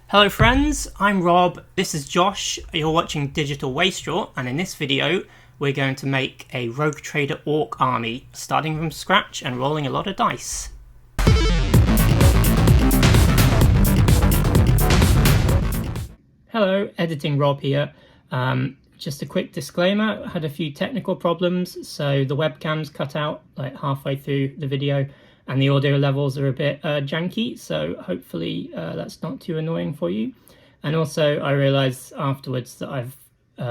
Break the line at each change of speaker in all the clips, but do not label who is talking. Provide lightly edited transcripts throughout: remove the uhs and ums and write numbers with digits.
Hello friends, I'm Rob, this is Josh, you're watching Digital Wastrel, and in this video we're going to make a Rogue Trader Ork army, starting from scratch and rolling a lot of dice. Hello, Editing Rob here. Just a quick disclaimer, I had a few technical problems, so the webcam's cut out like halfway through the video and the audio levels are a bit janky, so hopefully that's not too annoying for you. And also I realised afterwards that I've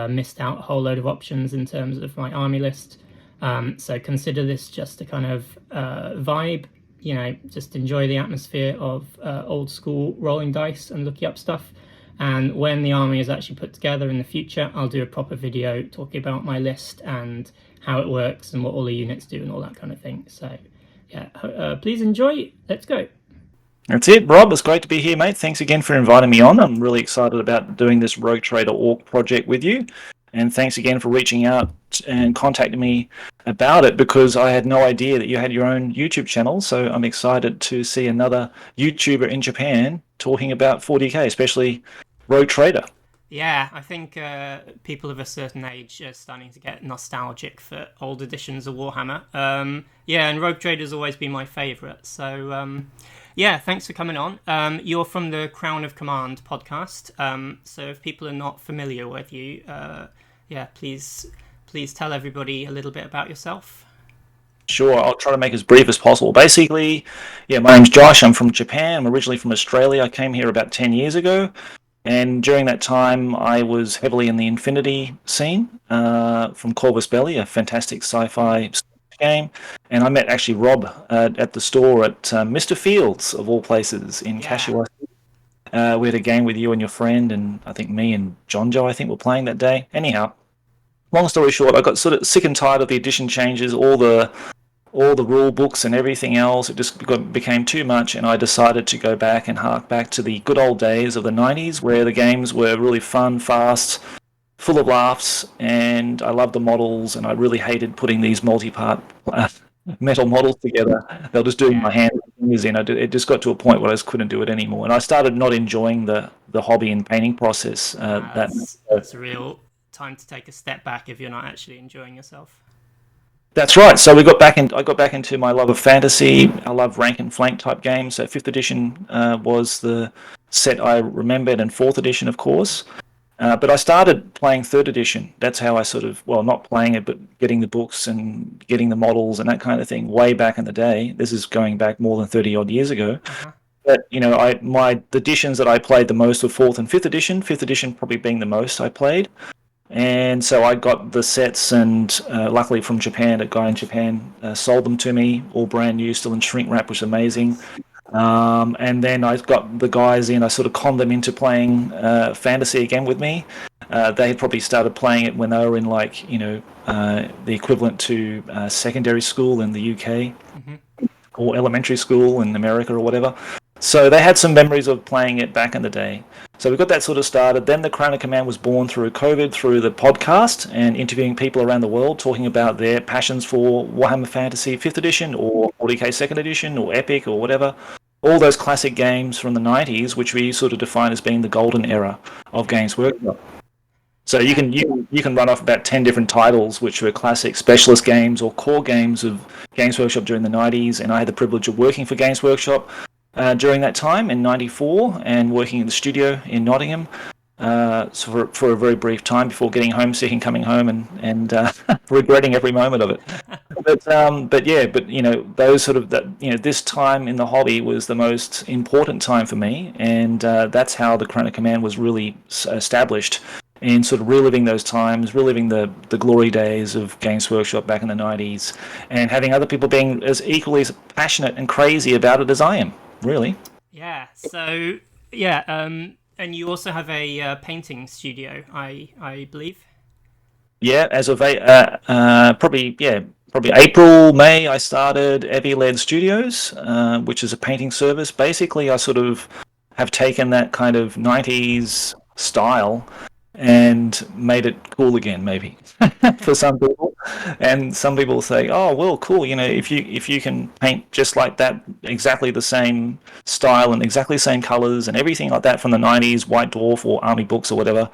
missed out a whole load of options in terms of my army list, so consider this just a kind of vibe, you know, just enjoy the atmosphere of old school rolling dice and looking up stuff. And when the army is actually put together in the future, I'll do a proper video talking about my list and how it works and what all the units do and all that kind of thing. So yeah, please enjoy. Let's go.
That's it, Rob. It's great to be here, mate. Thanks again for inviting me on. I'm really excited about doing this Rogue Trader Ork project with you. And thanks again for reaching out and contacting me about it, because I had no idea that you had your own YouTube channel. So I'm excited to see another YouTuber in Japan talking about 40k, especially Rogue Trader.
Yeah, I think people of a certain age are starting to get nostalgic for old editions of Warhammer. Yeah, and Rogue Trader's always been my favourite. So, yeah, thanks for coming on. You're from the Crown of Command podcast. So if people are not familiar with you, yeah, please tell everybody a little bit about yourself.
Sure, I'll try to make it as brief as possible. Basically, yeah, my name's Josh. I'm from Japan. I'm originally from Australia. I came here about 10 years ago. And during that time, I was heavily in the Infinity scene from Corvus Belli, a fantastic sci-fi game. And I met actually Rob at the store at Mr. Fields, of all places, in Kashiwa. We had a game with you and your friend, and I think me and John Joe, I think, were playing that day. Anyhow, long story short, I got sort of sick and tired of the edition changes, all the rule books and everything else. It just became too much, and I decided to go back and hark back to the good old days of the 90s, where the games were really fun, fast, full of laughs, and I loved the models, and I really hated putting these multi-part metal models together. They were just doing my hand fingers in. It just got to a point where I just couldn't do it anymore, and I started not enjoying the hobby and painting process.
That's a real time to take a step back if you're not actually enjoying yourself.
That's right. So I got back into my love of fantasy. I love rank and flank type games. So 5th edition was the set I remembered, and 4th edition, of course. But I started playing 3rd edition. That's how I sort of, well, not playing it, but getting the books and getting the models and that kind of thing way back in the day. This is going back more than 30 odd years ago. Uh-huh. But, you know, the editions that I played the most were 4th and 5th edition. 5th edition probably being the most I played. And so I got the sets, and luckily from Japan, a guy in Japan sold them to me, all brand new, still in shrink wrap, which is amazing. And then I got the guys in, I sort of conned them into playing fantasy again with me. They had probably started playing it when they were in, like, you know, the equivalent to secondary school in the UK, or elementary school in America or whatever. So they had some memories of playing it back in the day. So we got that sort of started. Then the Crown of Command was born through COVID, through the podcast, and interviewing people around the world, talking about their passions for Warhammer Fantasy 5th edition, or 40k 2nd edition, or Epic, or whatever. All those classic games from the 90s, which we sort of define as being the golden era of Games Workshop. So you can run off about 10 different titles, which were classic specialist games or core games of Games Workshop during the 90s, and I had the privilege of working for Games Workshop during that time in '94, and working in the studio in Nottingham so for a very brief time before getting homesick and coming home and regretting every moment of it. But you know, those sort of this time in the hobby was the most important time for me, and that's how the Crown of Command was really established. And sort of reliving those times, reliving the glory days of Games Workshop back in the 90s, and having other people being as equally as passionate and crazy about it as I am. Really?
Yeah. So yeah, and you also have a painting studio, I believe.
Yeah, as of probably April, May, I started MacLeod Studios, which is a painting service. Basically, I sort of have taken that kind of 90s style and made it cool again, maybe for some people. And some people say, "Oh, well, cool. You know, if you can paint just like that, exactly the same style and exactly the same colors and everything like that from the '90s, White Dwarf or Army books or whatever.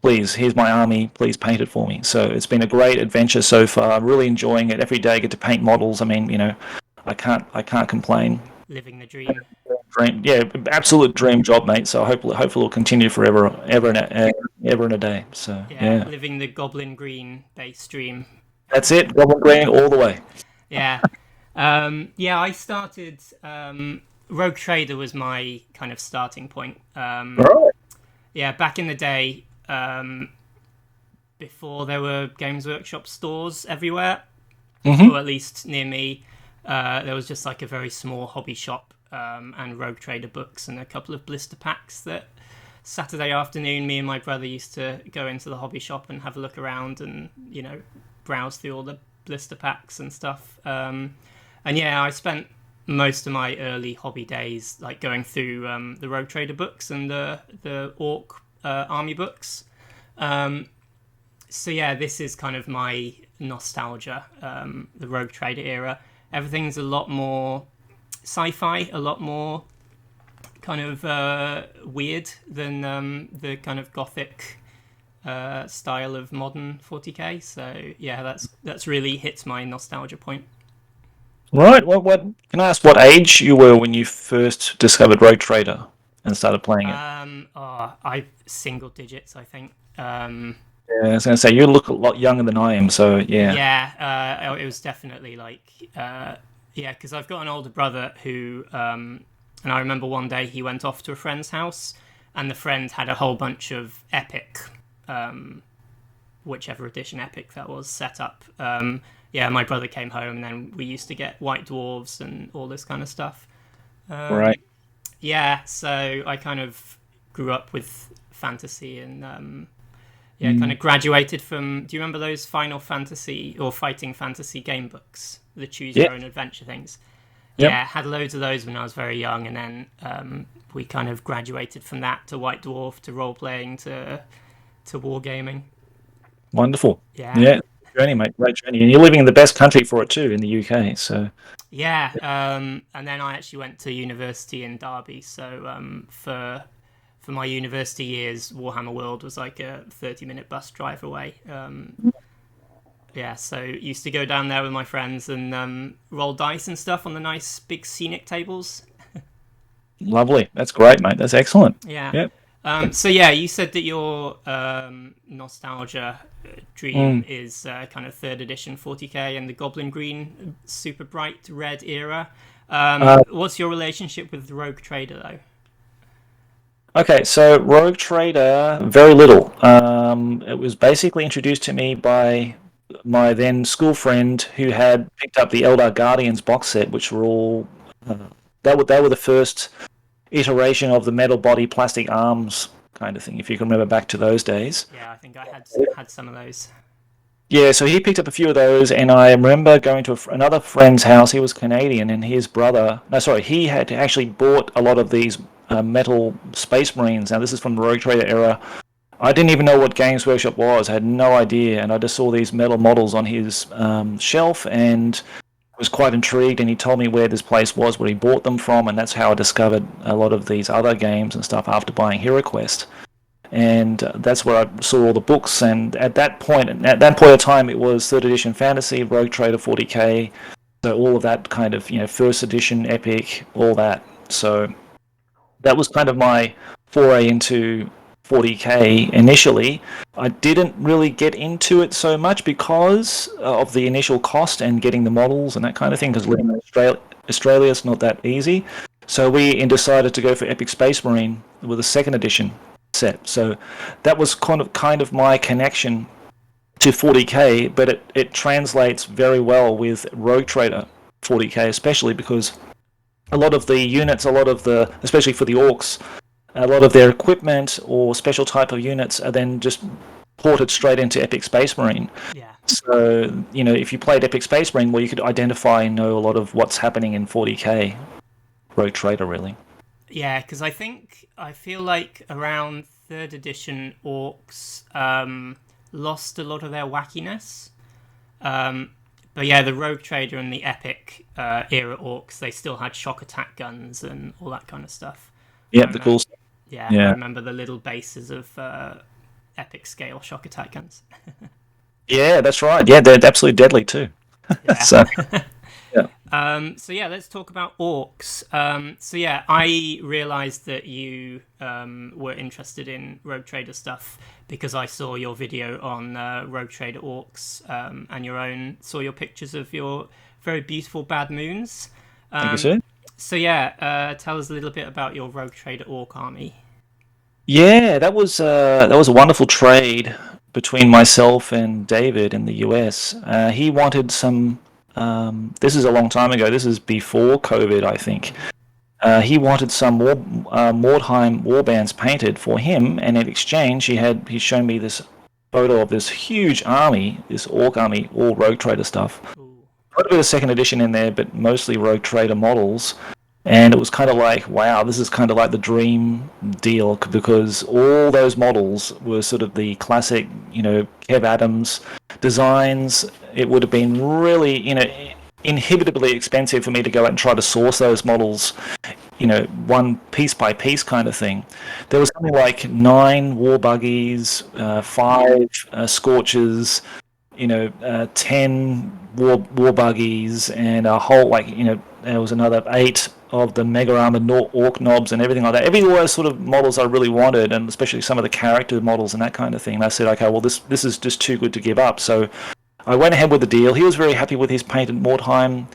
Please, here's my army. Please paint it for me." So it's been a great adventure so far. I'm really enjoying it. Every day I get to paint models. I mean, I can't complain.
Living the dream.
Dream, yeah, absolute dream job, mate. So hopefully it'll continue forever, ever and a day. So
Yeah,
yeah,
living the Goblin Green base dream.
that's it. Goblin Green all the way.
Yeah. Yeah, I started. Rogue Trader was my kind of starting point.
Right.
Yeah, back in the day, before there were Games Workshop stores everywhere,
Mm-hmm.
or at least near me, there was just like a very small hobby shop and Rogue Trader books and a couple of blister packs that Saturday afternoon me and my brother used to go into the hobby shop and have a look around and, browse through all the blister packs and stuff. And yeah, I spent most of my early hobby days like going through the Rogue Trader books and the Ork army books. So yeah, this is kind of my nostalgia, the Rogue Trader era. Everything's a lot more sci-fi, a lot more kind of weird than the kind of gothic style of modern 40k. So yeah, that's really hits my nostalgia point.
Right. What? Can I ask what age you were when you first discovered Rogue Trader and started playing it?
I single digits, I think.
Yeah, I was going to say you look a lot younger than I am. So yeah.
Yeah, it was definitely like yeah, because I've got an older brother who, and I remember one day he went off to a friend's house, and the friend had a whole bunch of Epic, whichever edition Epic that was, set up. Yeah, my brother came home, and then we used to get White Dwarves and all this kind of stuff.
Right.
Yeah, so I kind of grew up with fantasy and yeah, kind of graduated from. Do you remember those Final Fantasy or Fighting Fantasy game books, the choose
Yeah.
your own adventure things?
Yep.
Yeah, had loads of those when I was very young, and then we kind of graduated from that to White Dwarf to role playing to wargaming.
Wonderful.
Yeah,
Yeah. Journey, mate. Great journey, and you're living in the best country for it too, in the UK. So
yeah, and then I actually went to university in Derby, so for my university years, Warhammer World was like a 30-minute bus drive away. Yeah, so used to go down there with my friends and roll dice and stuff on the nice big scenic tables.
lovely. That's great, mate. That's excellent.
Yeah.
Yep.
So yeah, you said that your nostalgia dream is kind of third edition 40k and the Goblin Green super bright red era. What's your relationship with Rogue Trader though?
Okay, so Rogue Trader, very little. It was basically introduced to me by my then school friend who had picked up the Eldar Guardians box set, which were all they were the first iteration of the metal body, plastic arms kind of thing. If you can remember back to those days.
Yeah, I think I had some of those.
Yeah, so he picked up a few of those, and I remember going to another friend's house. He was Canadian, and his brother, no, sorry, he had actually bought a lot of these metal Space Marines. Now, this is from the Rogue Trader era. I didn't even know what Games Workshop was. I had no idea, and I just saw these metal models on his shelf, and was quite intrigued. And he told me where this place was, where he bought them from, and that's how I discovered a lot of these other games and stuff after buying HeroQuest. And that's where I saw all the books. And at that point of time, it was third edition fantasy, Rogue Trader 40k, so all of that kind of first edition epic, all that. So that was kind of my foray into 40k initially. I didn't really get into it so much because of the initial cost and getting the models and that kind of thing. Because living in Australia, it's not that easy. So we decided to go for Epic Space Marine with a second edition set. So that was kind of my connection to 40k, but it translates very well with Rogue Trader 40k, especially because a lot of the units, especially for the orcs, a lot of their equipment or special type of units are then just ported straight into Epic Space Marine.
Yeah.
So, if you played Epic Space Marine, well, you could identify and know a lot of what's happening in 40k Rogue Trader, really.
Yeah, because I feel like around third edition orcs lost a lot of their wackiness. Um, but yeah, the Rogue Trader and the Epic era orcs, they still had shock attack guns and all that kind of stuff. I
Yep, the
remember,
cool stuff.
yeah, I
Yeah.
remember the little bases of Epic scale shock attack guns.
Yeah, that's right. Yeah, they're absolutely deadly too.
Yeah.
So yeah.
So yeah, let's talk about orcs. So yeah, I realised that you were interested in Rogue Trader stuff because I saw your video on Rogue Trader orcs and saw your pictures of your very beautiful bad moons.
Thank you,
Um,
sir.
so yeah, tell us a little bit about your Rogue Trader orc army.
Yeah, that was a wonderful trade between myself and David in the US. He wanted some. This is a long time ago. This is before COVID, I think. He wanted some Mordheim warbands painted for him, and in exchange, he's shown me this photo of this huge army, this orc army, all Rogue Trader stuff.
Ooh.
Quite a bit of second edition in there, but mostly Rogue Trader models. And it was kind of like, wow, this is kind of like the dream deal because all those models were sort of the classic, Kev Adams designs. It would have been really, inhibitably expensive for me to go out and try to source those models, one piece by piece kind of thing. There was something like 9 war buggies, 5 scorchers, 10 war buggies, and a whole there was another 8 of the mega armored orc nobz and everything like that. Every all those sort of models I really wanted, and especially some of the character models and that kind of thing. And I said, okay, well this is just too good to give up. So I went ahead with the deal. He was very happy with his painted Mordheim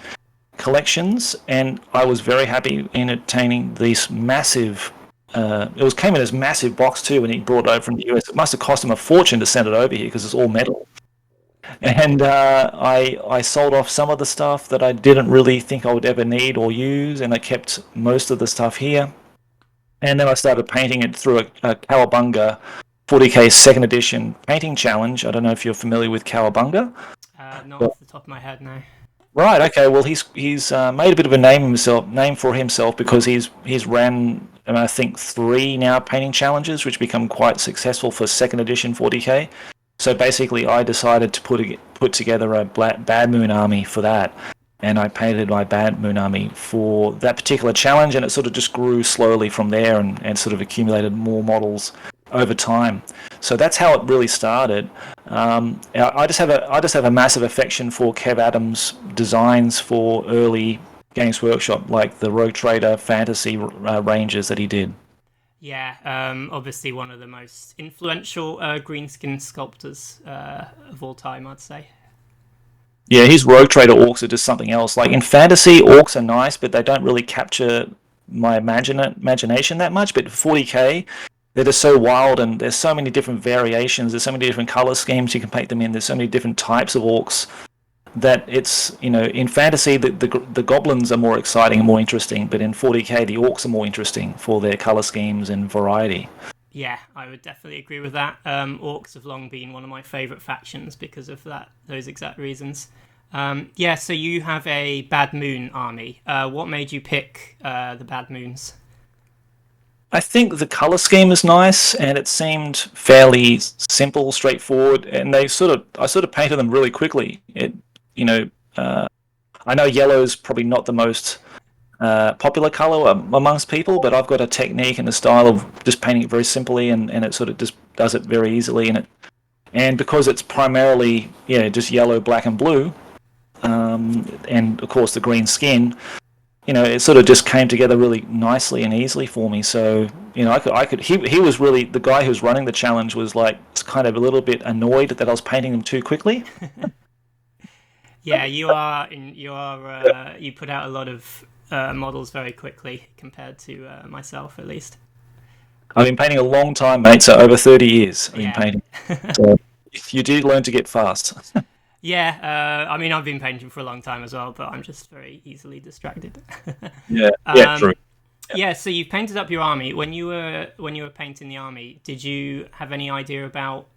collections, and I was very happy in obtaining these massive. Came in this massive box too when he brought it over from the US. It must have cost him a fortune to send it over here because it's all metal. And I sold off some of the stuff that I didn't really think I would ever need or use, and I kept most of the stuff here. And then I started painting it through a Cowabunga 40k second edition painting challenge. I don't know if you're familiar with Cowabunga.
Not
But,
off the top of my head now.
right. Okay. Well, he's made a bit of a name for himself because he's ran I think 3 now painting challenges, which become quite successful for second edition 40k. So basically, I decided to put together a Bad Moon army for that, and I painted my Bad Moon army for that particular challenge, and it sort of just grew slowly from there, and sort of accumulated more models over time. So that's how it really started. I just have a massive affection for Kev Adams' designs for early Games Workshop, like the Rogue Trader fantasy ranges that he did.
Yeah, obviously one of the most influential greenskin sculptors of all time, I'd say.
Yeah, his Rogue Trader orcs are just something else. Like in fantasy, orcs are nice, but they don't really capture my imagination that much. But 40k, they're just so wild, and there's so many different variations. There's so many different color schemes you can paint them in. There's so many different types of orcs that it's in fantasy the goblins are more exciting and more interesting, but in 40k the orcs are more interesting for their color schemes and variety.
Yeah, I would definitely agree with that. Orcs have long been one of my favourite factions because of those exact reasons. Yeah, so you have a Bad Moon army. What made you pick the Bad Moons?
I think the color scheme is nice, and it seemed fairly simple, straightforward, and I sort of painted them really quickly. You know, uh, I know yellow is probably not the most popular color amongst people, but I've got a technique and a style of just painting it very simply, and it sort of just does it very easily. And because it's primarily just yellow, black, and blue, and of course the green skin, it sort of just came together really nicely and easily for me. So I could. He was really the guy who was running the challenge was like kind of a little bit annoyed that I was painting them too quickly.
Yeah, you put out a lot of models very quickly compared to myself, at least.
I've been painting a long time, mate. So over 30 years I've been
Yeah.
painting. So you do learn to get fast.
Yeah, I mean, I've been painting for a long time as well, but I'm just very easily distracted.
Yeah. Yeah. True.
Yeah, so you've painted up your army. When you were painting the army, did you have any idea about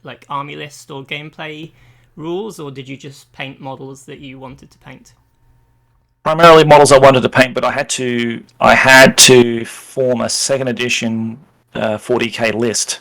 like army list or gameplay rules, or did you just paint models that you wanted to paint?
Primarily models I wanted to paint, but I had to form a second edition 40k list.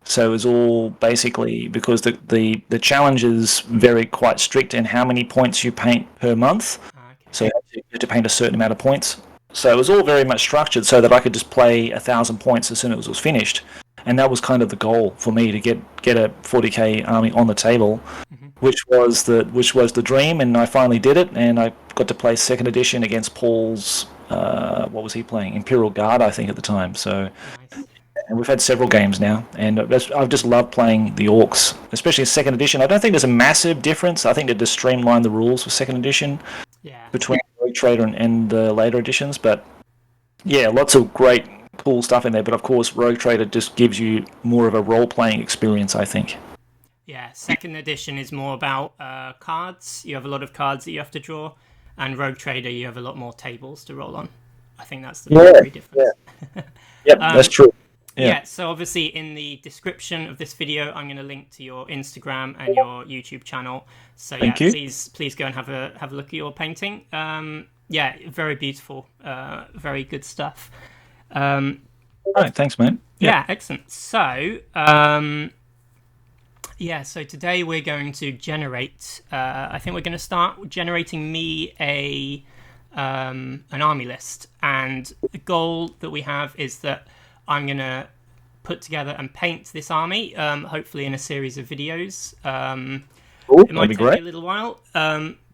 So it was all basically because the challenges vary quite strict in how many points you paint per month.
Okay.
So you had to paint a certain amount of points. So it was all very much structured so that I could just play 1,000 points as soon as it was finished. And that was kind of the goal for me to get a 40k army on the table,
Hmm.
which was the dream, and I finally did it. And I got to play second edition against Paul's. What was he playing? Imperial Guard, I think, at the time. So,
Nice.
and we've had several games now, and I've just loved playing the Orcs, especially second edition. I don't think there's a massive difference. I think they just streamlined the rules for second edition
Yeah.
between Rogue Trader and the later editions. But yeah, lots of great, cool stuff in there. But of course, Rogue Trader just gives you more of a role-playing experience, I think.
Yeah, second edition is more about cards. You have a lot of cards that you have to draw, and Rogue Trader you have a lot more tables to roll on. I think that's the primary difference.
Yep, that's true.
Yeah, so obviously in the description of this video, I'm going to link to your Instagram and your YouTube channel. So
Thank you.
please go and have a look at your painting. Yeah, very beautiful, very good stuff.
All right, thanks, mate.
Yeah, excellent. So, so today we're going to generate. I think we're going to start generating me an army list, and the goal that we have is that I'm going to put together and paint this army, hopefully in a series of videos.
Cool,
It might
that'd be
take me
great.
a little while.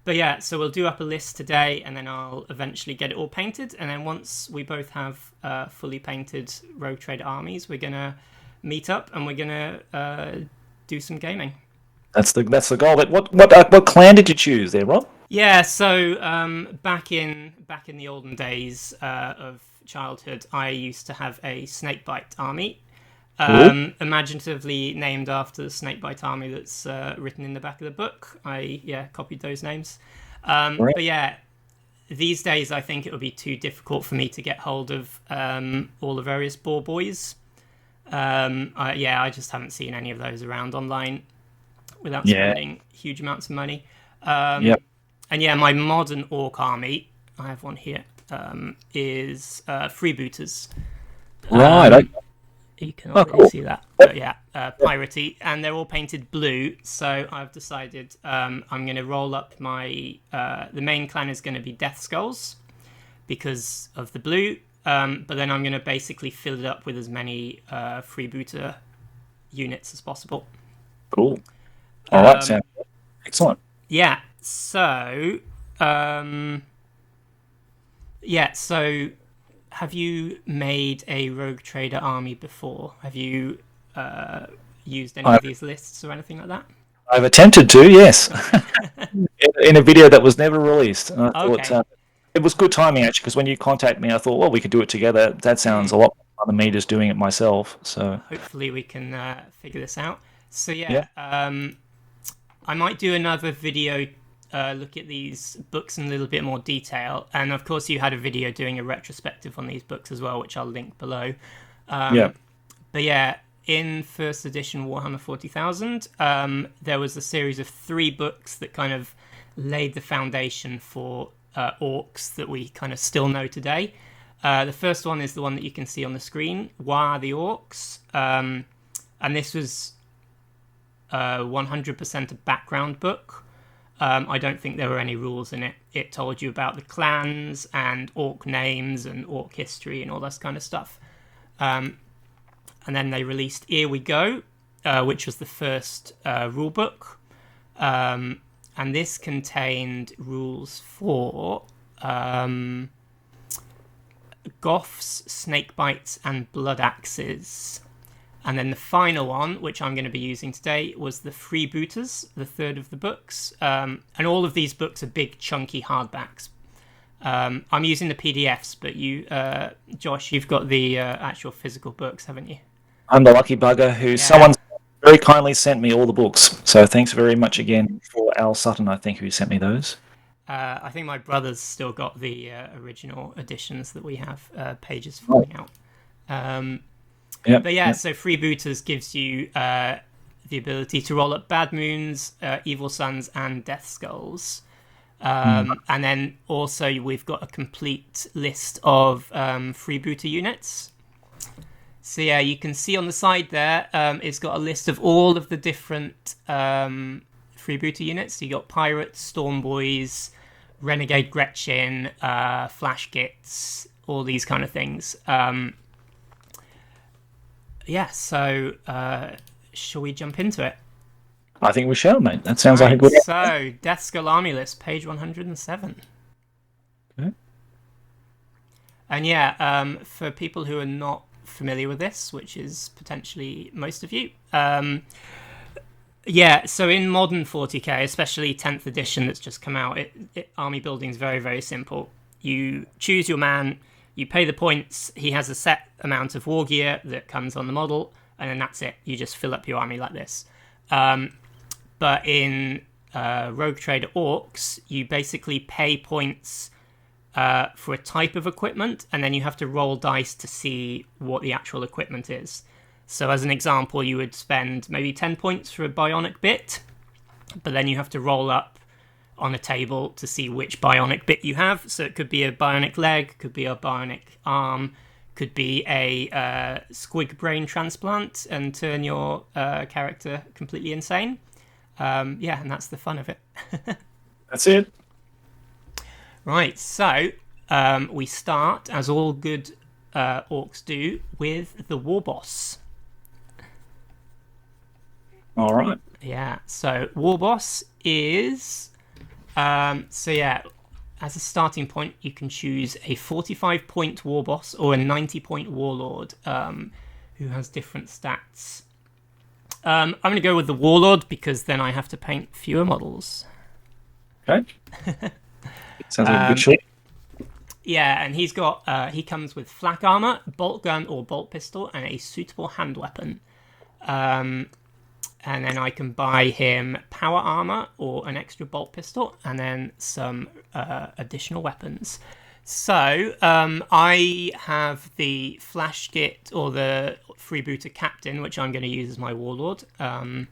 But yeah, so we'll do up a list today, and then I'll eventually get it all painted. And then once we both have fully painted Rogue Trader armies, we're going to meet up and we're going to do some gaming.
That's the goal. But what clan did you choose there, Rob?
Yeah, so back in the olden days of childhood, I used to have a snakebite army, imaginatively named after the snakebite army that's written in the back of the book. I copied those names.
Right.
But yeah, these days I think it would be too difficult for me to get hold of all the various boar boys. I just haven't seen any of those around online without spending huge amounts of money.
Yep.
And yeah, my modern orc army, I have one here, is freebooters.
Right.
You can already
cool.
see that. But yeah, piratey, and they're all painted blue. So I've decided I'm going to roll up my... the main clan is going to be Death Skulls because of the blue. But then I'm going to basically fill it up with as many freebooter units as possible.
Cool. All right, sounds excellent.
Yeah, so... so have you made a Rogue Trader army before? Have you used any of these lists or anything like that?
I've attempted to, yes, in a video that was never released. And I thought it was good timing, actually, because when you contacted me, I thought, well, we could do it together. That sounds a lot more fun than me just doing it myself. So
hopefully we can figure this out. So
Yeah.
I might do another video look at these books in a little bit more detail, and of course you had a video doing a retrospective on these books as well, which I'll link below. But yeah, in first edition Warhammer 40,000, there was a series of 3 books that kind of laid the foundation for orcs that we kind of still know today. The first one is the one that you can see on the screen, Why Are the Orcs? And this was 100% a background book. I don't think there were any rules in it. It told you about the clans and orc names and orc history and all that kind of stuff. And then they released Here We Go, which was the first rule book. And this contained rules for Goths, Snakebites, and Blood Axes. And then the final one, which I'm going to be using today, was the Freebooters, the third of the books. And all of these books are big, chunky hardbacks. I'm using the PDFs, but you, Josh, you've got the actual physical books, haven't you?
I'm the lucky bugger who someone very kindly sent me all the books. So thanks very much again for Al Sutton, I think, who sent me those.
I think my brother's still got the original editions that we have, pages falling out. So Freebooters gives you the ability to roll up Bad Moons, Evil Suns, and Death Skulls. And then also we've got a complete list of freebooter units. So yeah, you can see on the side there, it's got a list of all of the different freebooter units. So you got Pirates, Storm Boys, Renegade Gretchen, Flash Gits, all these kind of things. So shall we jump into it?
I think we shall, mate. That sounds like a good.
So, Death Skull Army List, page 107.
Okay.
And for people who are not familiar with this, which is potentially most of you, so in modern 40k, especially 10th edition that's just come out, army building is very, very simple. You choose your man, you pay the points, he has a set amount of war gear that comes on the model, and then that's it. You just fill up your army like this. But in Rogue Trader Orks, you basically pay points for a type of equipment, and then you have to roll dice to see what the actual equipment is. So as an example, you would spend maybe 10 points for a bionic bit, but then you have to roll up on a table to see which bionic bit you have. So it could be a bionic leg, could be a bionic arm, could be a squig brain transplant and turn your character completely insane. And that's the fun of it.
That's it.
Right, so we start, as all good orcs do, with the war boss.
All right.
Yeah, so war boss is... as a starting point, you can choose a 45-point war boss or a 90-point warlord who has different stats. I'm going to go with the warlord because then I have to paint fewer models.
Okay. Sounds like a good choice.
Yeah, and he's got he comes with flak armor, bolt gun or bolt pistol, and a suitable hand weapon. And then I can buy him power armor or an extra bolt pistol, and then some additional weapons. So I have the Flash Git or the Freebooter Captain, which I'm going to use as my warlord. And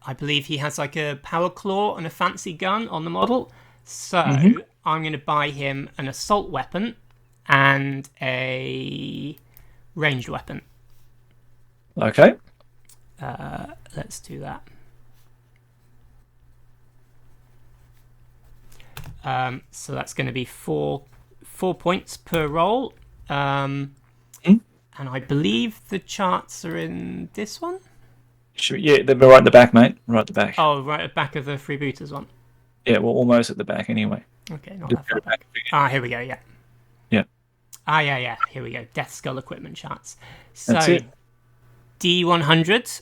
I believe he has like a power claw and a fancy gun on the model. So I'm going to buy him an assault weapon and a ranged weapon.
Okay.
Let's do that. So that's going to be four points per roll. And I believe the charts are in this one.
Yeah, they're right at the back, mate. Right at the back.
Oh, right at the back of the Freebooters one.
Yeah, well, almost at the back anyway.
Okay, not that far back. Here we go, yeah.
Yeah.
Yeah, here we go. Death Skull equipment charts. So,
that's it.
D100.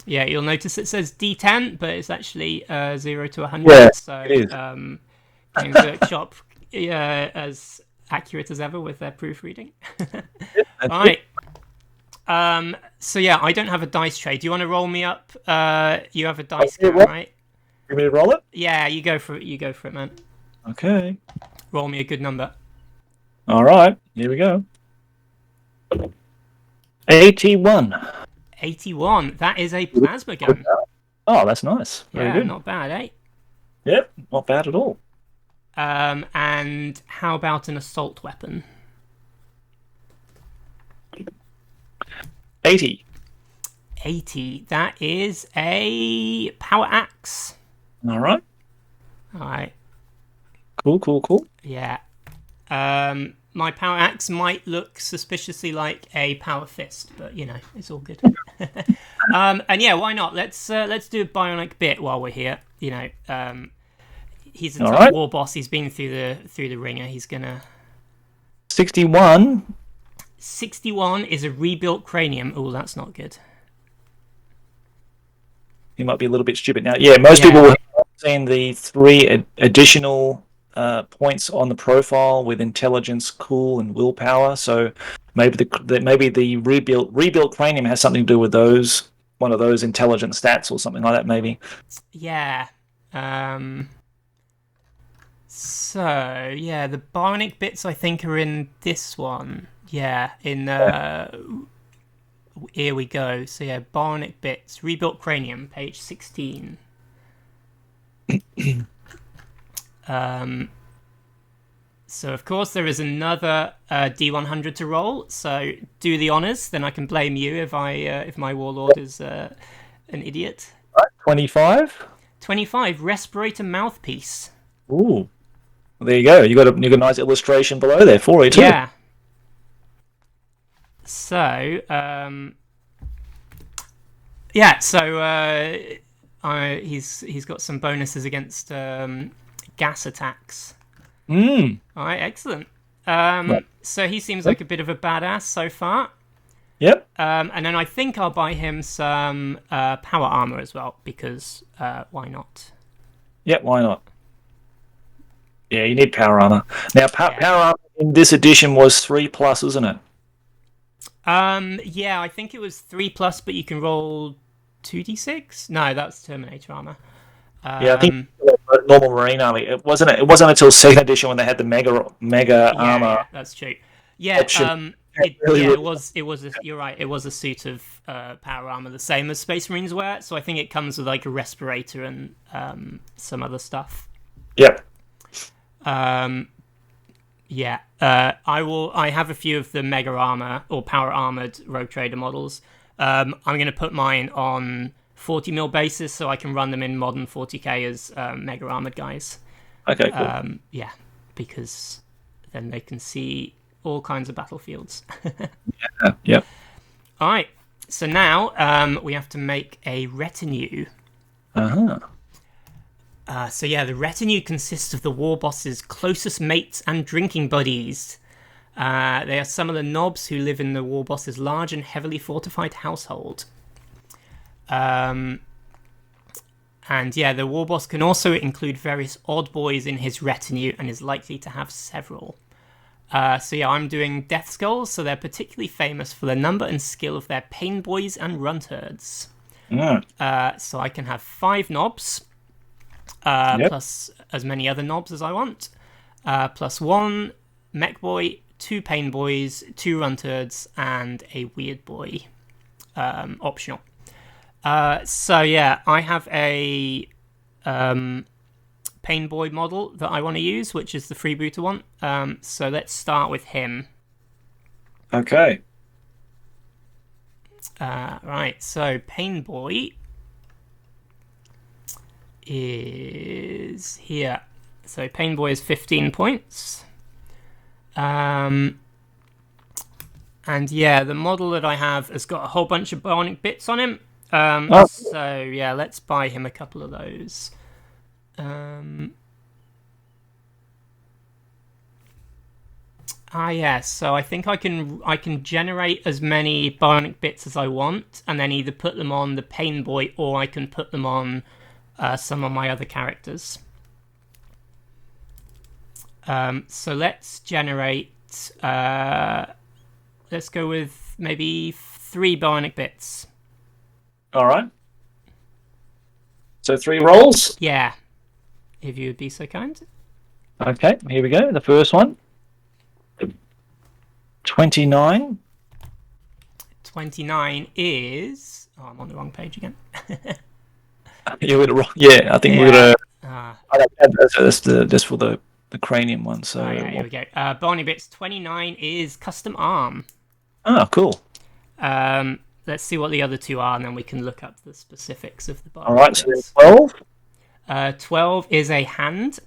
You'll notice it says D10, but it's actually 0 to 100.
Yeah,
so,
it is.
Games Workshop, as accurate as ever with their proofreading. All right. I don't have a dice tray. Do you want to roll me up? You have a dice gun, right?
You want me to roll it?
Yeah, you go for it. You go for it, man.
Okay.
Roll me a good number.
All right. Here we go. 81.
81. That is a plasma gun.
Oh, that's nice. Very good.
Not bad, eh?
Yep, not bad at all.
And how about an assault weapon?
80.
80. That is a power axe.
All right.
All right.
Cool.
Yeah. My power axe might look suspiciously like a power fist, but it's all good. Why not? Let's do a bionic bit while we're here. He's a tough war boss. He's been through the ringer. He's gonna.
61.
61 is a rebuilt cranium. Oh, that's not good.
He might be a little bit stupid now. Yeah, most people will have seen the 3 additional points on the profile with intelligence, cool, and willpower. So maybe the rebuilt cranium has something to do with those, one of those intelligent stats or something like that. Maybe.
Yeah. The bionic bits I think are in this one. Yeah, in here we go. So yeah, bionic bits, rebuilt cranium, page 16. So of course there is another D100 to roll. So do the honors, then I can blame you if my warlord is an idiot.
25.
25 respirator mouthpiece.
Ooh, well, there you go. You got a nice illustration below there for it too.
Yeah. So he's got some bonuses against gas attacks. All right, excellent. So he seems like a bit of a badass so far.
Yep.
And then I think I'll buy him some power armor as well, because why not?
Yep, why not? Yeah, you need power armor. Now, power armor in this edition was 3+, isn't it?
Yeah, I think it was 3+, but you can roll 2d6. No, that's Terminator armor.
Yeah, I think normal Marine army. It wasn't until second edition when they had the mega armor.
Yeah, that's true. Yeah, you're right. It was a suit of power armor, the same as Space Marines wear. So I think it comes with like a respirator and some other stuff.
Yep.
I have a few of the mega armor or power armored Rogue Trader models. I'm going to put mine on 40mm basis so I can run them in modern 40k as mega armored guys.
Okay, cool.
Yeah, because then they can see all kinds of battlefields.
Yep.
All right, so now we have to make a retinue.
Uh-huh.
So yeah, the retinue consists of the war boss's closest mates and drinking buddies. They are some of the nobz who live in the war boss's large and heavily fortified household. And yeah, the war boss can also include various odd boys in his retinue and is likely to have several. So yeah, I'm doing Death Skulls, so they're particularly famous for the number and skill of their pain boys and runtards. So I can have 5 nobz, plus as many other nobz as I want, plus 1 mech boy, 2 pain boys, 2 runtards, and a weird boy, optional. So yeah, I have a pain boy model that I want to use, which is the Freebooter one. So let's start with him.
Okay.
Right, so pain boy is here. So pain boy is 15 points. And yeah, the model that I have has got a whole bunch of bionic bits on him. So yeah, let's buy him a couple of those. So I think I can generate as many bionic bits as I want, and then either put them on the pain boy or I can put them on some of my other characters. So let's generate. Let's go with maybe 3 bionic bits.
All right. So 3 rolls?
Yeah. If you would be so kind.
Okay, here we go. The first one. 29.
29 is... Oh, I'm on the wrong page again.
Yeah, I think we're going to... That's for the cranium one. So
here we go. Bionic Bits 29 is custom arm.
Oh, cool.
Let's see what the other 2 are, and then we can look up the specifics of the bionic.
All right,
bits.
So 12.
12 is a hand.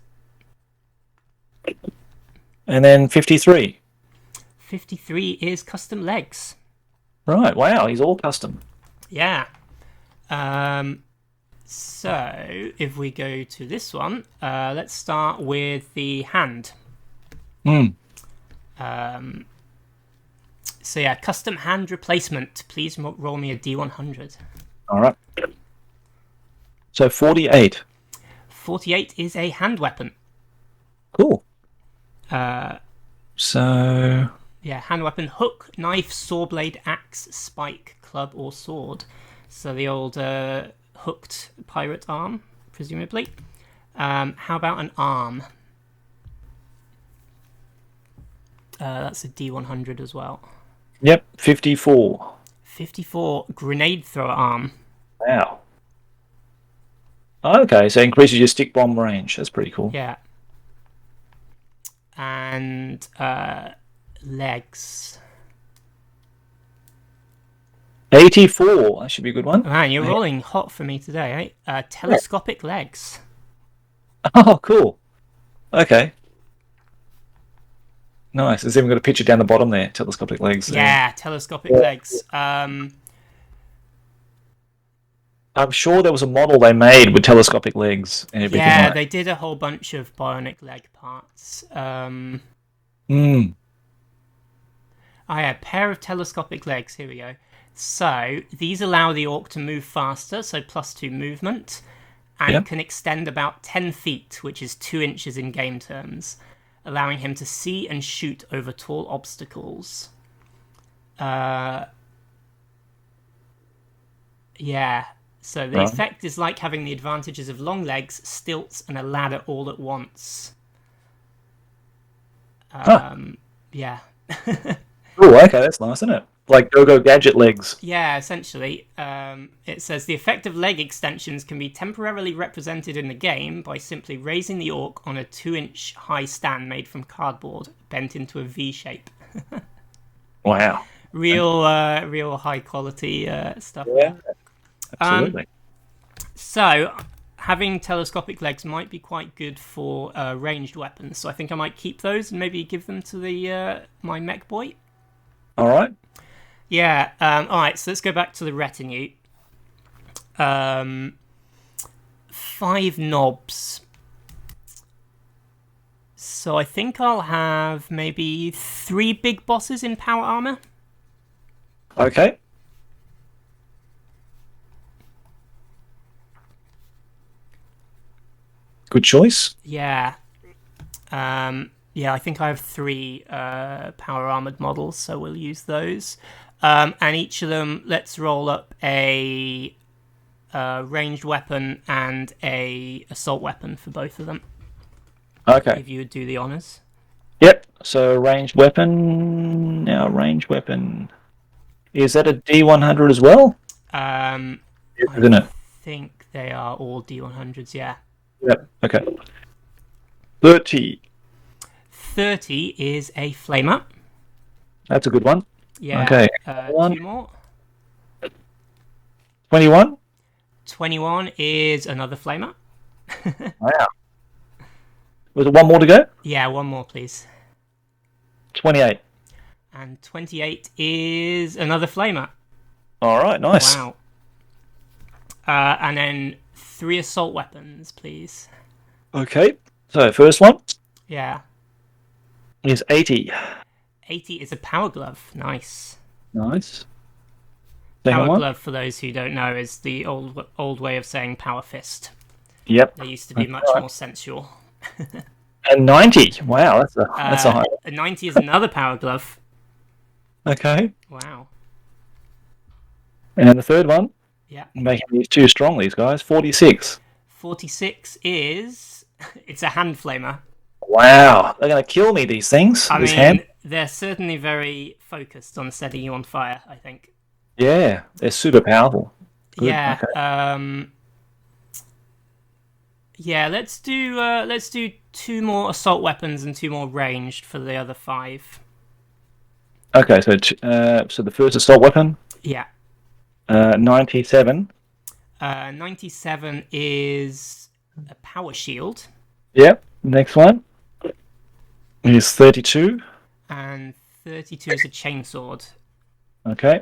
And then 53.
53 is custom legs.
Right, wow, he's all custom.
Yeah. So, if we go to this one, let's start with the hand. So yeah, custom hand replacement. Please roll me a D100.
All right. So 48.
48 is a hand weapon.
Cool. So...
Yeah, hand weapon, hook, knife, saw blade, axe, spike, club, or sword. So the old hooked pirate arm, presumably. How about an arm? That's a D100 as well.
Yep, 54.
54 grenade thrower arm.
Wow. Okay, so it increases your stick bomb range. That's pretty cool.
Yeah. And legs.
84. That should be a good one.
Man, you're rolling hot for me today, eh? Telescopic legs.
Oh, cool. Okay. Nice. It's even got a picture down the bottom there. Telescopic legs.
Yeah, telescopic legs.
I'm sure there was a model they made with telescopic legs and everything.
Yeah,
like.
they did a whole bunch of bionic leg parts.
Hmm.
Oh yeah, pair of telescopic legs. Here we go. So these allow the orc to move faster, so +2 movement, and can extend about 10 feet, which is 2 inches in game terms, allowing him to see and shoot over tall obstacles. Yeah. So the effect is like having the advantages of long legs, stilts, and a ladder all at once. Yeah.
Oh, okay, that's nice, isn't it? Like go-go gadget legs.
Yeah, essentially. It says the effect of leg extensions can be temporarily represented in the game by simply raising the orc on a 2-inch high stand made from cardboard, bent into a V shape.
Wow.
Real high quality stuff.
Yeah, absolutely.
So, having telescopic legs might be quite good for ranged weapons. So I think I might keep those and maybe give them to the my mech boy.
All right.
Yeah. All right. So let's go back to the retinue. 5 nobz. So I think I'll have maybe 3 big bosses in power armor.
Okay. Good choice.
Yeah. Yeah, I think I have 3 power armored models, so we'll use those. And each of them, let's roll up a ranged weapon and a assault weapon for both of them.
Okay.
If you would do the honors.
Yep. So ranged weapon. Now ranged weapon. Is that a D100 as well? Isn't it?
I think they are all D100s, yeah.
Yep. Okay. 30.
30 is a flamer.
That's a good one.
Yeah.
Okay.
2 more.
21.
21 is another flamer.
Wow. Was it one more to go?
Yeah, 1 more, please.
28.
And 28 is another flamer.
All right. Nice.
Wow. And then 3 assault weapons, please.
Okay. So first one
Yeah.
is 80.
80 is a power glove. Nice.
Nice.
Power
one.
glove, for those who don't know, is the old way of saying power fist.
Yep.
They used to be much more sensual.
And 90. Wow, that's a high.
A 90 is another power glove.
Okay.
Wow.
And the third one,
Yeah.
making these 2 strong, these guys, 46.
46 is... It's a hand flamer.
Wow, they're going to kill me, these things.
I
this
mean,
hand.
they're certainly very focused on setting you on fire, I think.
Yeah, they're super powerful. Good.
Yeah.
Okay.
Yeah, let's do 2 more assault weapons and 2 more ranged for the other 5.
Okay, so the first assault weapon,
Yeah.
97.
97 is a power shield.
Yep. Next one is 32.
And 32 is a chainsword.
Okay.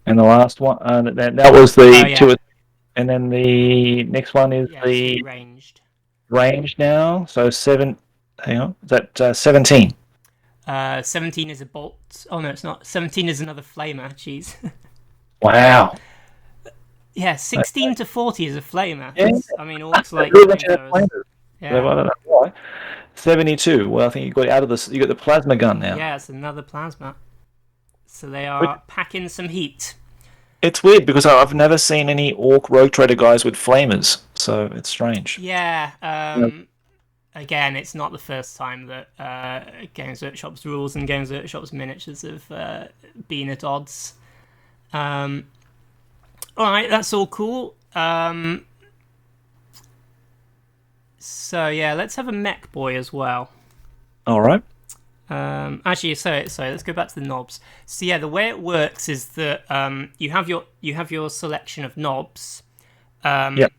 And the last one, that was the
yeah.
2. And then the next one is the
ranged.
Range now. So 7. Hang on. Is that 17?
17 is a bolt. Oh no, it's not. 17 is another flamer. Jeez.
Wow.
Yeah, 16 to 40 is a flamer.
Yeah.
I mean, orcs like
flamethrowers.
Yeah.
I don't know why. 72. Well, I think you got out of this. You got the plasma gun now.
Yeah, it's another plasma. So they are packing some heat.
It's weird because I've never seen any orc rogue trader guys with flamers, so it's strange.
Yeah. Again, it's not the first time that Games Workshop's rules and Games Workshop's miniatures have been at odds. All right, that's all cool. So yeah, let's have a mech boy as well.
All right.
Actually, sorry, let's go back to the nobz. So yeah, the way it works is that you have your selection of nobz,
Yep.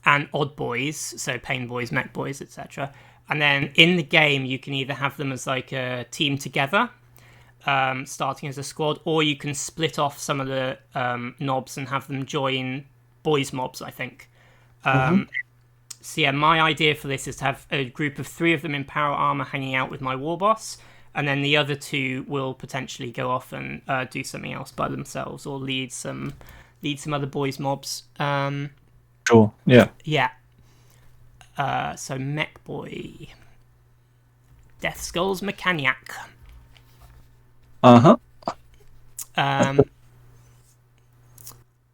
and odd boys, so pain boys, mech boys, etc. And then in the game, you can either have them as like a team together, starting as a squad, or you can split off some of the nobz and have them join boys mobs, I think. So yeah, my idea for this is to have a group of 3 of them in power armor hanging out with my war boss, and then the other 2 will potentially go off and do something else by themselves, or lead some other boys mobs.
Sure. Yeah.
Yeah. So mech boy, Death Skulls Mechaniac.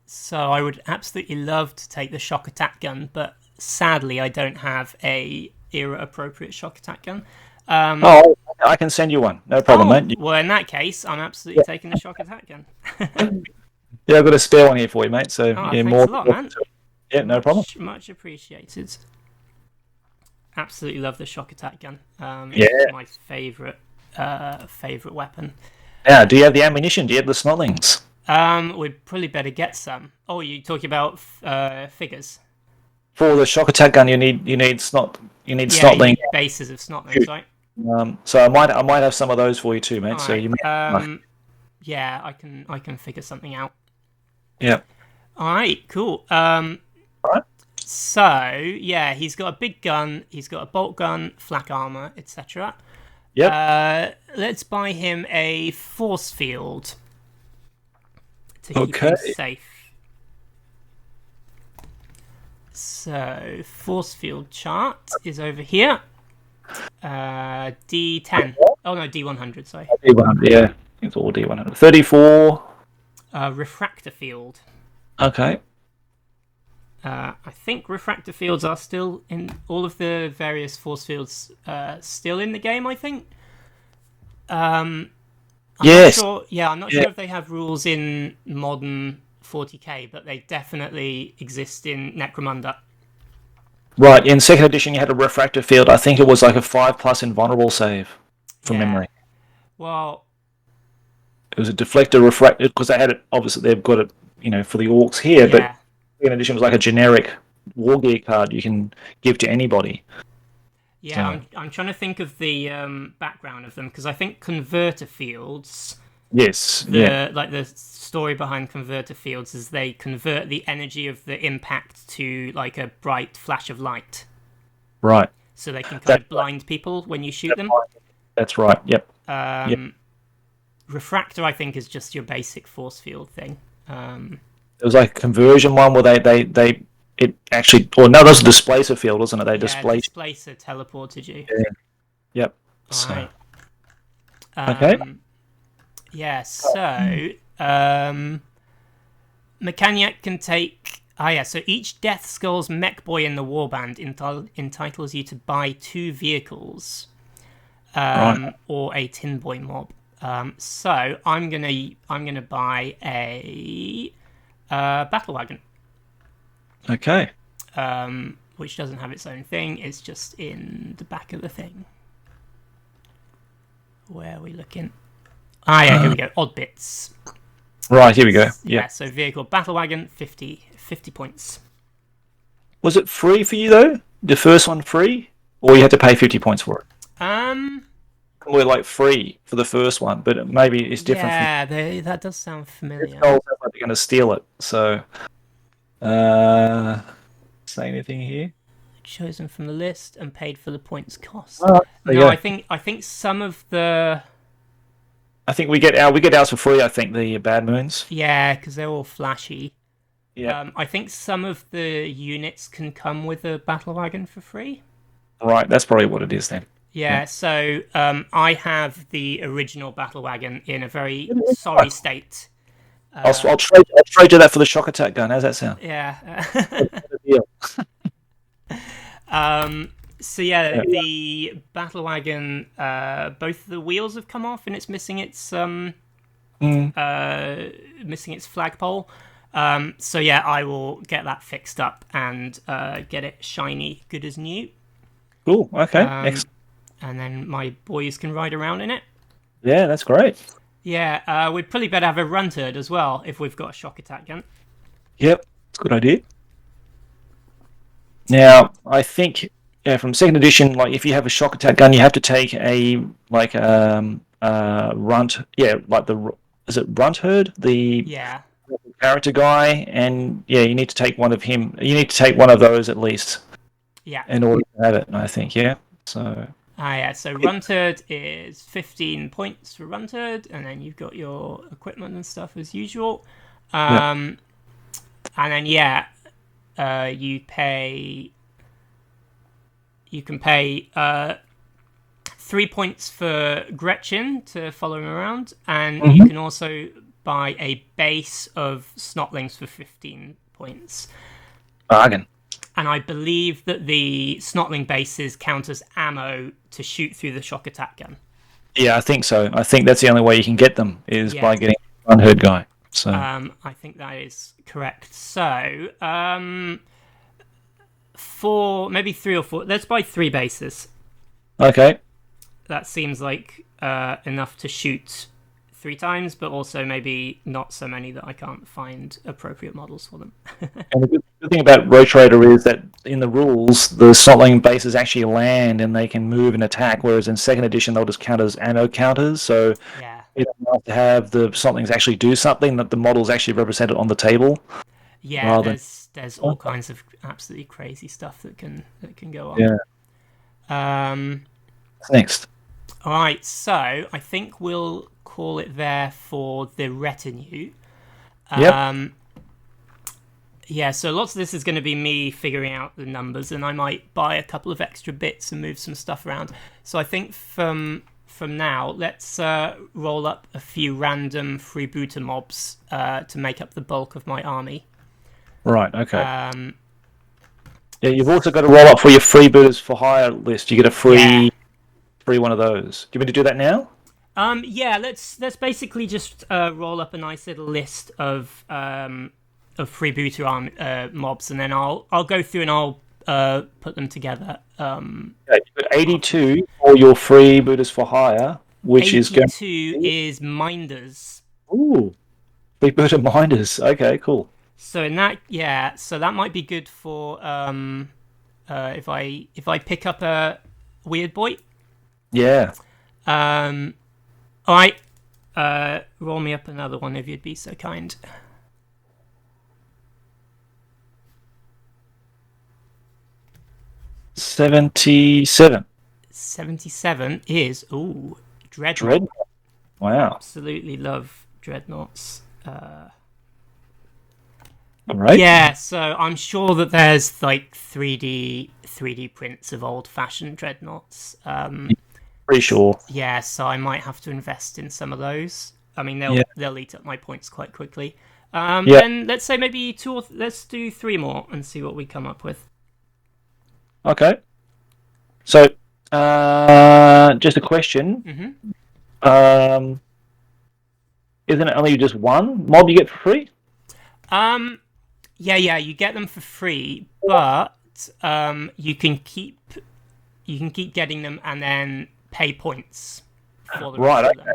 So I would absolutely love to take the shock attack gun, but sadly I don't have a era appropriate shock attack gun.
I can send you one. No problem, mate.
Well, in that case, I'm absolutely taking the shock attack gun.
Yeah, I've got a spare one here for you, mate. So yeah,
thanks
more.
a lot, man.
Yeah, no problem.
Much appreciated. Absolutely love the shock attack gun.
Yeah.
It's my favorite weapon.
Now, do you have the ammunition? Do you have the snotlings?
We'd probably better get some. Oh, you talking about figures?
For the shock attack gun, you need snot. You need
Yeah,
snotling.
you need bases of snotlings, right?
So I might have some of those for you too, mate.
All
So
right.
you may.
Yeah, I can figure something out.
Yeah.
All right, cool.
Right.
So yeah, he's got a big gun. He's got a bolt gun, flak armor, etc.
Yep.
Let's buy him a force field to keep him safe. So force field chart is over here. D10. Oh no, D100. Sorry.
D100. Yeah, it's all D100. 34.
Refractor field.
Okay.
I think refractor fields are still in all of the various force fields. Still in the game, I think. I'm
Yes.
Not sure. Yeah, I'm not sure if they have rules in modern 40k, but they definitely exist in Necromunda.
Right. In second edition, you had a refractor field. I think it was like a 5+ invulnerable save, from memory.
Well,
it was a deflector refractor because they had it. Obviously, they've got it, for the orcs here. But in addition, it was like a generic war gear card you can give to anybody.
Yeah, I'm trying to think of the background of them, because I think converter fields.
Yes.
Like the story behind converter fields is they convert the energy of the impact to like a bright flash of light.
Right.
So they can kind of blind people when you shoot them.
That's right. Yep.
Refractor, I think, is just your basic force field thing.
There was like a conversion one where it actually, or no, that was a displacer field, wasn't it? They displaced.
Displacer teleported you.
Yeah. Yep.
Right.
Okay.
Yeah. So, Mechaniac can take. So each Death Skulls mech boy in the warband entitles you to buy 2 vehicles, or a tin boy mob. So I'm gonna buy a battle wagon.
Okay.
Which doesn't have its own thing. It's just in the back of the thing. Where are we looking? Here we go. Odd bits.
Right, here we go.
Yeah. So vehicle battle wagon, 50 points.
Was it free for you though? The first one free, or you had to pay 50 points for it? We're like free for the first one, but maybe it's different.
Yeah, that does sound familiar.
It sounds like they're going to steal it. So, say anything here?
Chosen from the list and paid for the points cost.
No,
I think some of the.
I think we get ours for free. I think the Bad Moons.
Yeah, because they're all flashy.
Yeah.
I think some of the units can come with a battle wagon for free.
Right, that's probably what it is then.
Yeah, so I have the original battle wagon in a very sorry state.
I'll trade you that for the shock attack gun. How's that sound?
Yeah. So yeah, the battle wagon, both the wheels have come off, and it's missing its missing its flagpole. So yeah, I will get that fixed up and get it shiny, good as new.
Cool. Okay. Excellent.
And then my boys can ride around in it.
Yeah, that's great.
Yeah, we'd probably better have a run turd as well if we've got a shock attack gun.
Yep, it's a good idea. Now, I think from second edition, like if you have a shock attack gun, you have to take a runt. Yeah, like is it runt herd? The character guy, and yeah, you need to take one of him. You need to take one of those at least.
Yeah.
In order to have it, I think. Yeah. So.
Yeah. So Runturd is 15 points for Runturd, and then you've got your equipment and stuff as usual. And then you pay. You can pay 3 points for Gretchen to follow him around, and you can also buy a base of Snotlings for 15 points.
Bargain.
And I believe that the Snotling bases count as ammo to shoot through the shock attack gun.
Yeah, I think so. I think that's the only way you can get them is by getting a unheard guy. So
I think that is correct. So maybe 3 or 4. Let's buy 3 bases.
Okay.
That seems like enough to shoot 3 times, but also maybe not so many that I can't find appropriate models for them.
And the good thing about Rotrator is that in the rules, the Snotling bases actually land and they can move and attack, whereas in second edition they'll just count as ammo counters. So it's nice to have the Snotlings actually do something that the model's actually represented on the table.
Yeah, there's all kinds of absolutely crazy stuff that can go on.
Yeah. Next.
All right, so I think we'll call it there for the retinue. Yeah, so lots of this is going to be me figuring out the numbers, and I might buy a couple of extra bits and move some stuff around. So I think from now, let's roll up a few random freebooter mobs to make up the bulk of my army.
Right, okay. Yeah, you've also got to roll up for your freebooters for hire list. You get a free one of those. Do you want me to do that now?
Yeah, let's basically just roll up a nice little list of freebooter mobs, and then I'll go through and I'll put them together.
Okay, you've got 82 for your freebooters for hire, which
82 is minders.
Ooh, freebooter minders. Okay, cool.
So in that, so that might be good for if I pick up a weird boy.
Yeah.
All right. Roll me up another one if you'd be so kind.
77.
77 is Dreadnought.
Wow.
Absolutely love Dreadnoughts.
Right.
Yeah, so I'm sure that there's like 3D prints of old-fashioned Dreadnoughts.
Pretty sure.
Yeah, so I might have to invest in some of those. I mean, they'll eat up my points quite quickly. Then let's say maybe let's do 3 more and see what we come up with.
Okay. So, just a question.
Mm-hmm.
Isn't it only just one mob you get for free?
Yeah, you get them for free, but you can keep getting them and then pay points for the rest of them.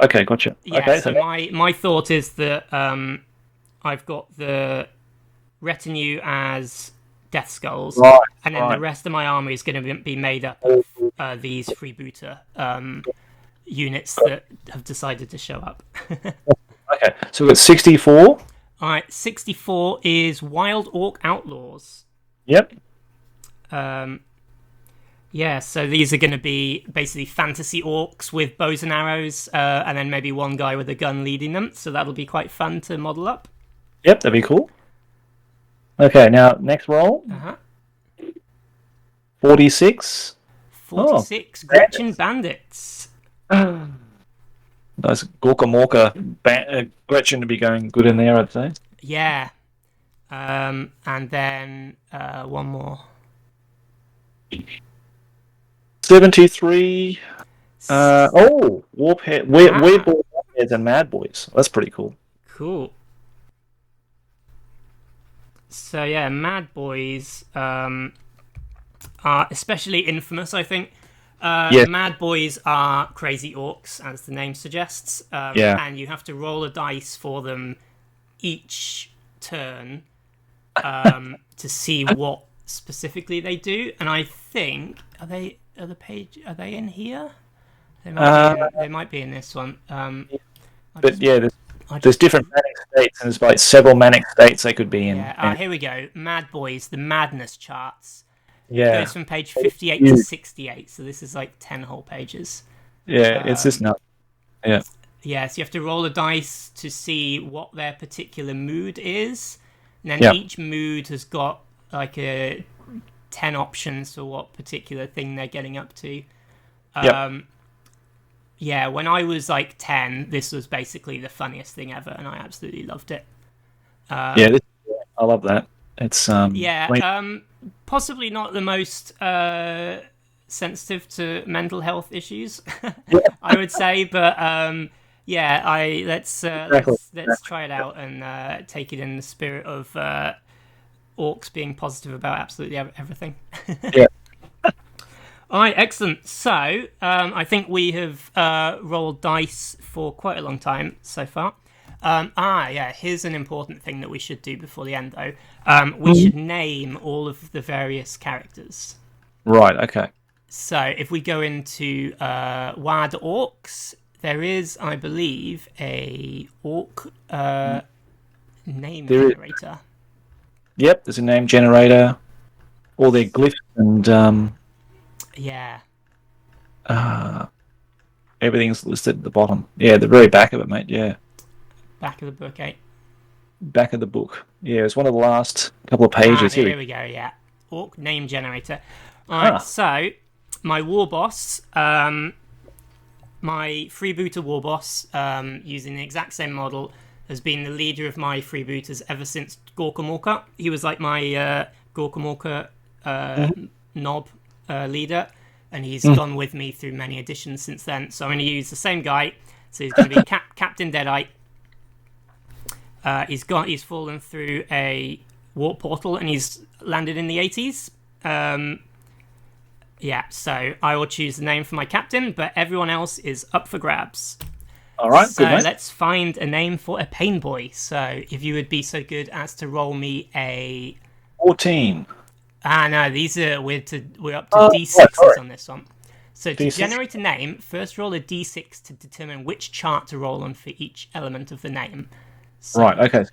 Okay, gotcha.
Yeah,
okay,
so my thought is that I've got the retinue as Death Skulls, and then the rest of my army is going to be made up of these freebooter units that have decided to show up.
Okay, so we've got 64.
All right, 64 is Wild Orc Outlaws.
Yep.
Yeah, so these are going to be basically fantasy orcs with bows and arrows, and then maybe one guy with a gun leading them. So that'll be quite fun to model up.
Yep, that'd be cool. Okay, now next roll. 46.
46 Gretchen Bandits.
Nice Gorka Morka Gretchen to be going good in there, I'd say.
Yeah. And then one more.
73. Warphead. Weirdball Warheads and Mad Boys. That's pretty cool.
Cool. So yeah, Mad Boys are especially infamous, I think.
Yes.
Mad Boys are crazy orcs, as the name suggests.
Yeah.
And you have to roll a dice for them each turn to see what specifically they do. And I think are they in here? They might be in this one.
But yeah, there's different manic states, and there's like several manic states they could be in.
Yeah, here we go. Mad Boys, the madness charts.
Yeah.
It goes from page 58 to 68, so this is like 10 whole pages.
Yeah, it's just nuts. Yeah.
Yeah, so you have to roll a dice to see what their particular mood is. And then each mood has got like 10 options for what particular thing they're getting up to. Yeah, when I was like 10, this was basically the funniest thing ever, and I absolutely loved it.
I love that. It's
possibly not the most sensitive to mental health issues, I would say, but let's try it out and take it in the spirit of orcs being positive about absolutely everything.
Yeah.
All right, excellent. So I think we have rolled dice for quite a long time so far. Here's an important thing that we should do before the end, though. We should name all of the various characters.
Right, okay.
So if we go into WAD Orcs, there is, I believe, a orc name generator.
Yep, there's a name generator. All their glyphs and... everything's listed at the bottom. Yeah, the very back of it, mate, yeah.
Back of the book, eh?
Back of the book. Yeah, it's one of the last couple of pages.
Here we go, yeah. Orc name generator. Alright, so my war boss, my freebooter war boss, using the exact same model, has been the leader of my freebooters ever since Gorka Morka. He was like my Gorka Morka knob leader, and he's gone with me through many editions since then. So I'm going to use the same guy. So he's going to be Captain Deadeye. He's fallen through a warp portal and he's landed in the 80s. So I will choose the name for my captain, but everyone else is up for grabs.
All right,
so
good,
let's find a name for a pain boy. So if you would be so good as to roll me a
14.
No, these are we're up to D6s on this one. So to
D6?
generate a name, first roll a D6 to determine which chart to roll on for each element of the name. So,
right, okay.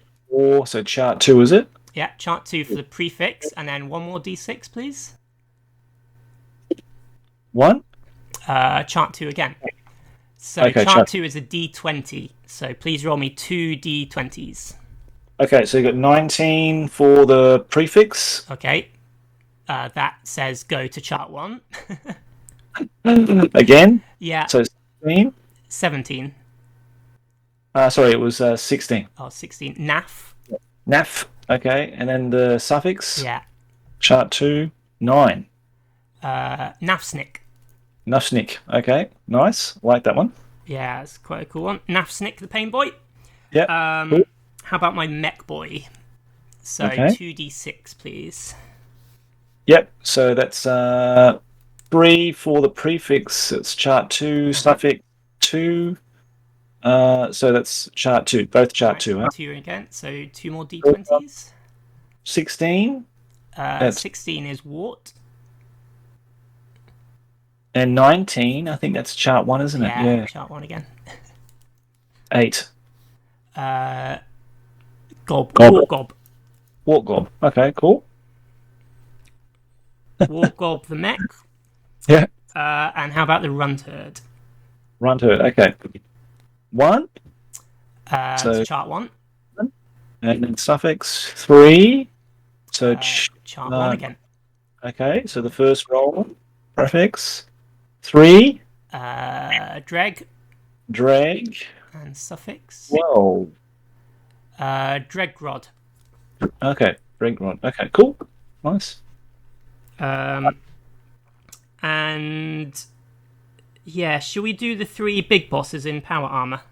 So chart 2, is it?
Yeah, chart 2 for the prefix, and then one more D6, please.
1?
Chart 2 again. So chart 2 is a D20, so please roll me 2 D20s.
Okay, so you got 19 for the prefix.
Okay. That says go to chart 1.
Again?
Yeah.
So 16?
17.
Sorry, it was 16.
Oh, 16. Naf.
Naf, okay. And then the suffix?
Yeah.
Chart 2, 9.
Nafsnik.
Nufsnik, okay. Nice. Like that one.
Yeah, it's quite a cool one. Nafsnik, the pain boy.
Yeah.
How about my mech boy? So 2d6, please.
Yep. So that's 3 for the prefix. It's chart 2, suffix 2. So that's chart 2. Both chart 2. Huh?
2 again. So 2 more d20s.
16.
16 is wart.
And 19. I think that's chart 1, isn't it?
Yeah. Chart 1 again.
8.
Gob.
Wart gob. Okay, cool.
Wart gob the mech.
Yeah.
And how about the runt-herd?
Runt-herd, okay. 1.
So chart 1.
And then suffix 3. So
chart 1 again.
Okay, so the first roll. Prefix 3.
Dreg.
And
suffix.
Whoa.
Dregrod.
Okay, Dregrod. Okay, cool. Nice.
And yeah, should we do the 3 big bosses in power armor?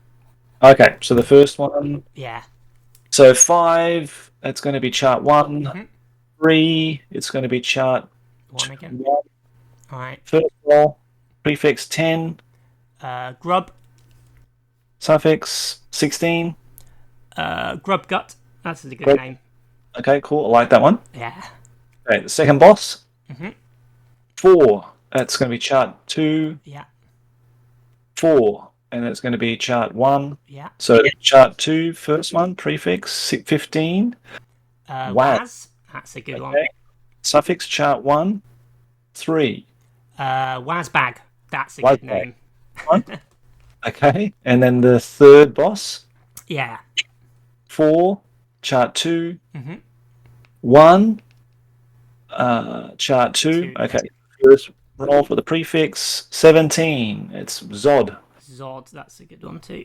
Okay, so the first one.
Yeah.
So 5, it's going to be chart 1.
Mhm.
3, it's going to be chart
1 again.
1.
All right.
First roll, prefix 10.
Grub.
Suffix 16.
Grub gut. That's a good
Grub.
name.
Okay, cool. I like that one.
Yeah.
Okay, the second boss.
Mhm.
4, that's going to be chart 2.
Yeah.
4, and it's going to be chart 1.
Yeah.
So chart 2, first one, prefix 15. Wow.
Waz. That's a good one.
Suffix chart 1, 3.
Wazbag. That's a
Wazbag.
good name.
Okay, and then the third boss.
Yeah.
4, chart 2.
Mhm.
1, chart 2.
2.
Okay, first roll for the prefix 17. It's Zod.
Zod. That's a good one too.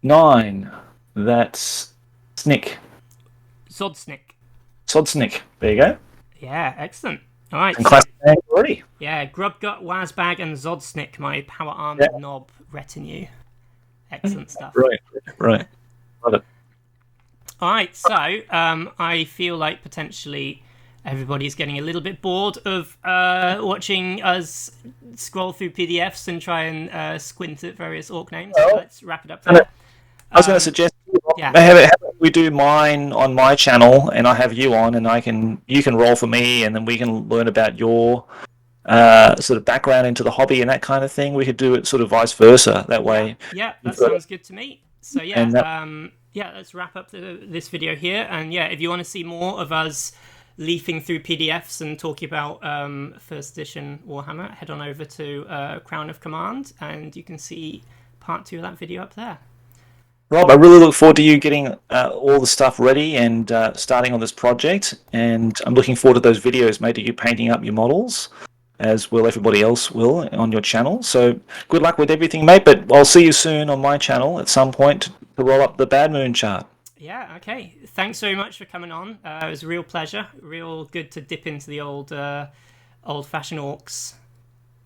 9, that's Snick.
Zodsnick.
Sodsnick. There you go.
Yeah, excellent. All right.
And classic names already.
Yeah, Grubgut, Wazbag, and Zodsnick, my power armored knob retinue. Excellent stuff.
Right. Love it.
All right, so I feel like potentially everybody's getting a little bit bored of watching us scroll through PDFs and try and squint at various orc names. So let's wrap it up there.
I was going to suggest
yeah.
how about we do mine on my channel, and I have you on, and you can roll for me, and then we can learn about your sort of background into the hobby and that kind of thing. We could do it sort of vice versa that way.
Yeah, that sounds good to me. So yeah, let's wrap up this video here. And yeah, if you want to see more of us leafing through PDFs and talking about first edition Warhammer, head on over to Crown of Command, and you can see part 2 of that video up there.
Rob, I really look forward to you getting all the stuff ready and starting on this project. And I'm looking forward to those videos, mate, of you painting up your models, as well everybody else will on your channel. So good luck with everything, mate. But I'll see you soon on my channel at some point to roll up the Bad Moon chart.
Yeah, okay. Thanks very much for coming on. It was a real pleasure. Real good to dip into the old-fashioned orcs.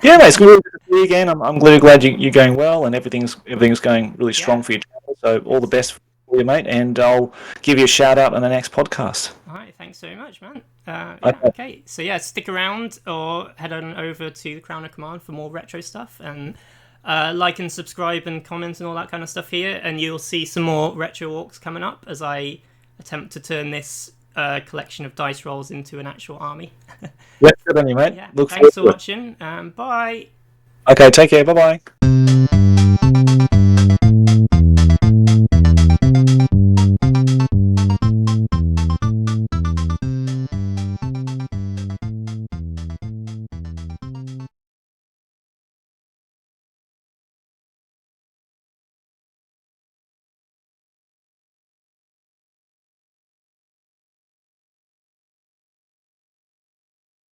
Yeah, mate, it's good to see you again. I'm really glad you're going well and everything's going really strong for your channel. So all the best for you, mate. And I'll give you a shout out on the next podcast.
All right, thanks very much, man.
Okay.
So yeah, stick around or head on over to the Crown of Command for more retro stuff, and like and subscribe and comment and all that kind of stuff here, and you'll see some more retro orcs coming up as I attempt to turn this collection of dice rolls into an actual army.
Yeah, good on you, mate.
Yeah,
Look
thanks for
forward to
watching. Bye.
it. Okay, take care. Bye-bye.